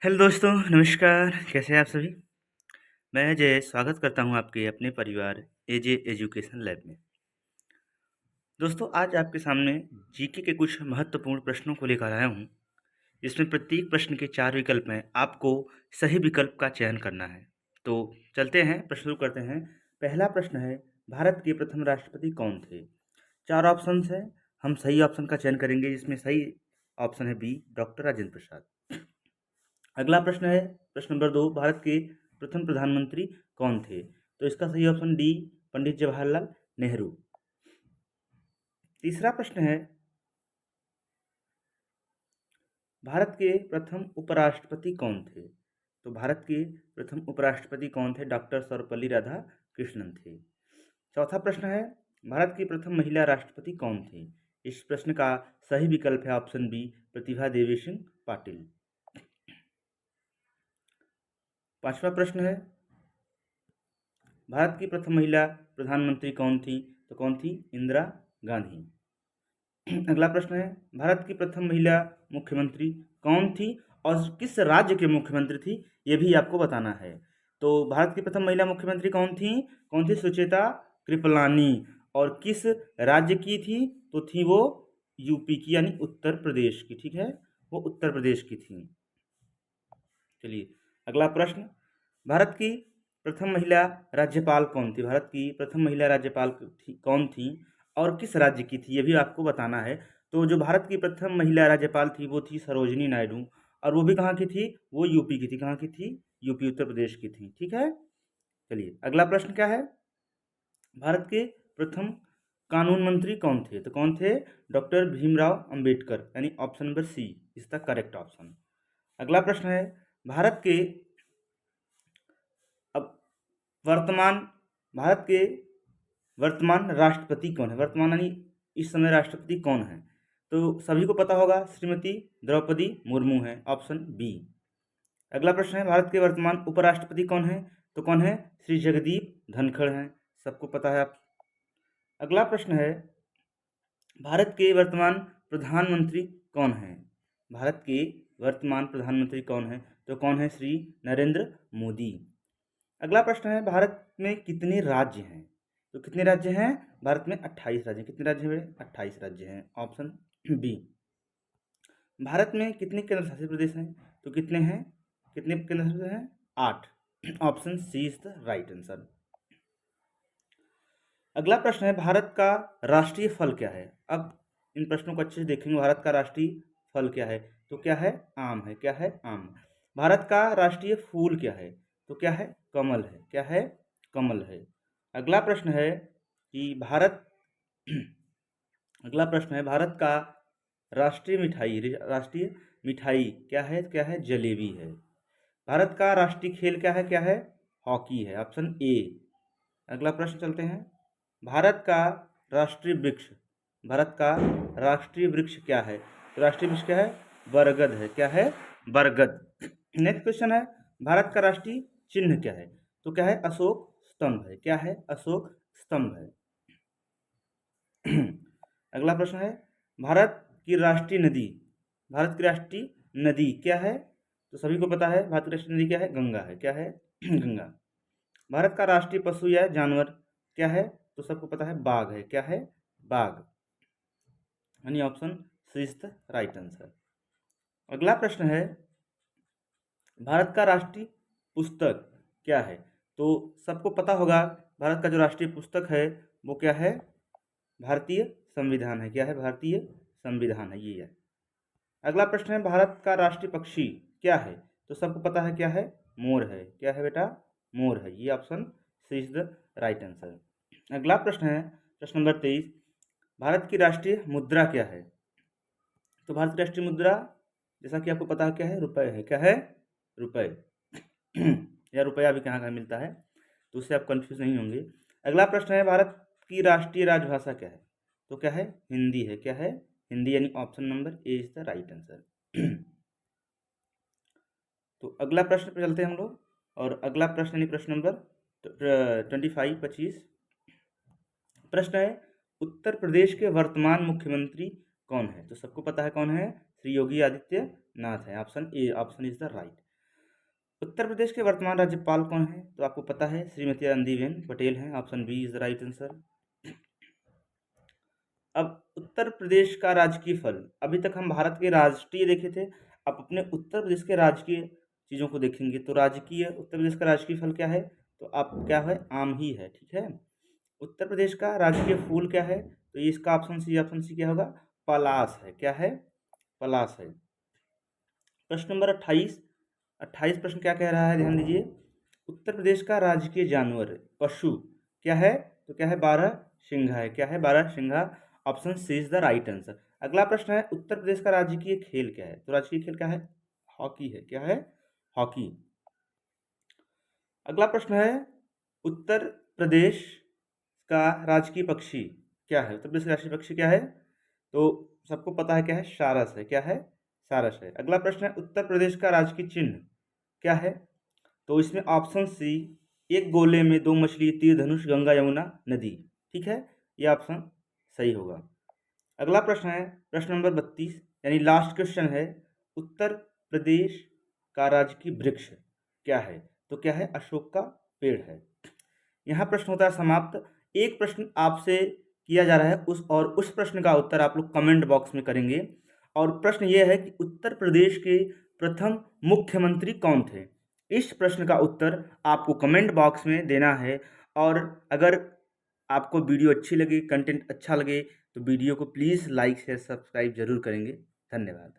Hello दोस्तों, नमस्कार। कैसे हैं आप सभी? मैं अजय स्वागत करता हूं आपके अपने परिवार एजे एजुकेशन लैब में। दोस्तों, आज आपके सामने जीके के कुछ महत्वपूर्ण प्रश्नों को लेकर आया हूं, जिसमें प्रत्येक प्रश्न के 4 विकल्प हैं। आपको सही विकल्प का चयन करना है। तो चलते हैं, प्रश्न शुरू करते हैं। पहला प्रश्न है, भारत के प्रथम राष्ट्रपति कौन थे? 4 ऑप्शंस हैं, हम सही ऑप्शन का चयन करेंगे, जिसमें सही ऑप्शन है बी, डॉक्टर राजेंद्र प्रसाद। अगला प्रश्न है, प्रश्न नंबर 2, भारत के प्रथम प्रधानमंत्री कौन थे? तो इसका सही ऑप्शन डी, पंडित जवाहरलाल नेहरू। तीसरा प्रश्न है, भारत के प्रथम उपराष्ट्रपति कौन थे? तो भारत के प्रथम उपराष्ट्रपति कौन थे? डॉक्टर सर्वपल्ली राधाकृष्णन थे। चौथा प्रश्न है, भारत की प्रथम महिला राष्ट्रपति कौन थी? इस प्रश्न का सही विकल्प है ऑप्शन बी, प्रतिभा देवी सिंह पाटिल। पांचवा प्रश्न है, भारत की प्रथम महिला प्रधानमंत्री कौन थी? तो कौन थी? इंदिरा गांधी। अगला प्रश्न है, भारत की प्रथम महिला मुख्यमंत्री कौन थी और किस राज्य के मुख्यमंत्री थी? ये भी आपको बताना है। तो भारत की प्रथम महिला मुख्यमंत्री कौन थी? सुचेता कृपलानी। और किस राज्य की थी? तो थी वो यूपी की, यानी उत्तर प्रदेश की। ठीक है, वो उत्तर प्रदेश की थी। चलिए अगला प्रश्न, भारत की प्रथम महिला राज्यपाल कौन थी? भारत की प्रथम महिला राज्यपाल कौन थी और किस राज्य की थी? ये भी आपको बताना है। तो जो भारत की प्रथम महिला राज्यपाल थी वो थी सरोजिनी नायडू, और वो भी कहाँ की थी? वो यूपी की थी। कहाँ की थी? यूपी, उत्तर प्रदेश की थी। ठीक है, चलिए अगला प्रश्न क्या है, भारत के प्रथम कानून मंत्री कौन थे? तो कौन थे? डॉक्टर भीमराव अंबेडकर, यानी option number C is the correct option. अगला प्रश्न है, भारत के अब वर्तमान भारत के वर्तमान राष्ट्रपति कौन है? वर्तमान यानी इस समय राष्ट्रपति कौन है? तो सभी को पता होगा, श्रीमती द्रौपदी मुर्मू है, ऑप्शन बी। अगला प्रश्न है, भारत के वर्तमान उपराष्ट्रपति कौन है? तो कौन है? श्री जगदीप धनखड़ हैं, सबको पता है। आप अगला प्रश्न है, भारत के वर्तमान प्रधानमंत्री कौन है? भारत के वर्तमान प्रधानमंत्री कौन है? तो कौन है? श्री नरेंद्र मोदी। अगला प्रश्न है, भारत में कितने राज्य हैं? तो कितने राज्य हैं? भारत में 28 राज्य। कितने राज्य हैं? 28 राज्य हैं, ऑप्शन बी। भारत में कितने केंद्र शासित प्रदेश हैं? तो कितने हैं? कितने केंद्र शासित प्रदेश हैं? 8, option C is the right answer. अगला प्रश्न है, भारत का राष्ट्रीय फल क्या है? अब इन प्रश्नों को अच्छे से देखेंगे। भारत का राष्ट्रीय फल क्या है? तो क्या है? आम है। क्या है? आम। भारत का राष्ट्रीय फूल क्या है? तो क्या है? कमल है। क्या है? कमल है। अगला प्रश्न है कि भारत अगला प्रश्न है, भारत का राष्ट्रीय मिठाई क्या है? क्या है? जलेबी है। भारत का राष्ट्रीय खेल क्या है? क्या है? हॉकी है, ऑप्शन ए। अगला प्रश्न चलते हैं, भारत का राष्ट्रीय वृक्ष भारत का राष्ट्रीय वृक्ष क्या है? तो राष्ट्रीय वृक्ष क्या है? बरगद है। क्या है? बरगद। नेक्स्ट क्वेश्चन है, भारत का राष्ट्रीय चिन्ह क्या है? तो क्या है? अशोक स्तंभ है। क्या है? अशोक स्तंभ है। अगला प्रश्न है, भारत की राष्ट्रीय नदी भारत की राष्ट्रीय नदी क्या है? तो सभी को पता है, भारत की राष्ट्रीय नदी क्या है? गंगा है। क्या है? गंगा। भारत का राष्ट्रीय पशु या जानवर क्या है? तो सबको पता है, बाघ है। क्या है? बाघ, यानी option C is the right answer. अगला प्रश्न है, भारत का राष्ट्रीय पुस्तक क्या है? तो सबको पता होगा, भारत का जो राष्ट्रीय पुस्तक है वो क्या है? भारतीय संविधान है। क्या है? भारतीय संविधान है, ये है। अगला प्रश्न है, भारत का राष्ट्रीय पक्षी क्या है? तो सबको पता है, क्या है? मोर है। क्या है बेटा? मोर है। ये option C is the right answer. अगला प्रश्न है, प्रश्न नंबर 23, भारत की राष्ट्रीय मुद्रा क्या है? तो भारत की राष्ट्रीय मुद्रा, जैसा कि आपको पता है, क्या है? रुपए है। क्या है? रुपए। या रुपया भी कहाँ कहाँ मिलता है, तो उससे आप कंफ्यूज नहीं होंगे। अगला प्रश्न है, भारत की राष्ट्रीय राजभाषा क्या है? तो क्या है? हिंदी है। क्या है? हिंदी, यानी option number A is the right answer. तो अगला प्रश्न पे चलते हैं हम लोग, और अगला प्रश्न यानी प्रश्न नंबर 25 प्रश्न है, उत्तर प्रदेश के वर्तमान मुख्यमंत्री कौन है? तो सबको पता है कौन है? श्री योगी आदित्यनाथ है। Option A, option is the right. Uttar Pradesh के वर्तमान राज्यपाल कौन है? तो आपको पता है श्रीमती आनंदीबेन पटेल हैं। Option B is the right answer. अब उत्तर प्रदेश का राजकीय फल, अभी तक हम भारत के राष्ट्रीय देखे थे, अब अपने उत्तर प्रदेश के राजकीय चीज़ों को देखेंगे। तो राजकीय उत्तर प्रदेश का राजकीय फल क्या है? तो आप क्या है? आम ही है, ठीक है। उत्तर प्रदेश का राजकीय फूल क्या है? तो ये इसका ऑप्शन सी क्या होगा? पलास है। क्या है? पलास है। प्रश्न नंबर 28। 28 प्रश्न क्या कह रहा है? ध्यान दीजिए। उत्तर प्रदेश का राजकीय जानवर पशु क्या है? तो क्या है? 12 सिंघा है। क्या है? 12 सिंघा। Option C is the right answer. अगला प्रश्न है उत्तर प्रदेश का राजकीय खेल क्या है? तो राजकीय खेल क्या है? हॉकी है। क्या है? हॉकी। अगला प्रश्न है उत्तर प्रदेश का राजकीय पक्षी क्या है? उत्तर प्रदेश का राजकीय पक्षी क्या है? तो सबको पता है क्या है? सारस है। क्या है? सारस है। अगला प्रश्न है उत्तर प्रदेश का राजकीय चिन्ह क्या है? तो इसमें ऑप्शन सी, एक गोले में दो मछली, तीर धनुष, गंगा यमुना नदी। ठीक है, ये ऑप्शन सही होगा। अगला प्रश्न है प्रश्न नंबर 32, यानी लास्ट क्वेश्चन है उत्तर प्रदेश का राजकीय वृक्ष क्या है? तो क्या है? अशोक का पेड़ है। यहाँ प्रश्न होता है समाप्त। एक प्रश्न आपसे किया जा रहा है उस प्रश्न का उत्तर आप लोग कमेंट बॉक्स में करेंगे। और प्रश्न ये है कि उत्तर प्रदेश के प्रथम मुख्यमंत्री कौन थे? इस प्रश्न का उत्तर आपको कमेंट बॉक्स में देना है। और अगर आपको वीडियो अच्छी लगे, कंटेंट अच्छा लगे, तो वीडियो को प्लीज़ लाइक शेयर सब्सक्राइब जरूर करेंगे। धन्यवाद।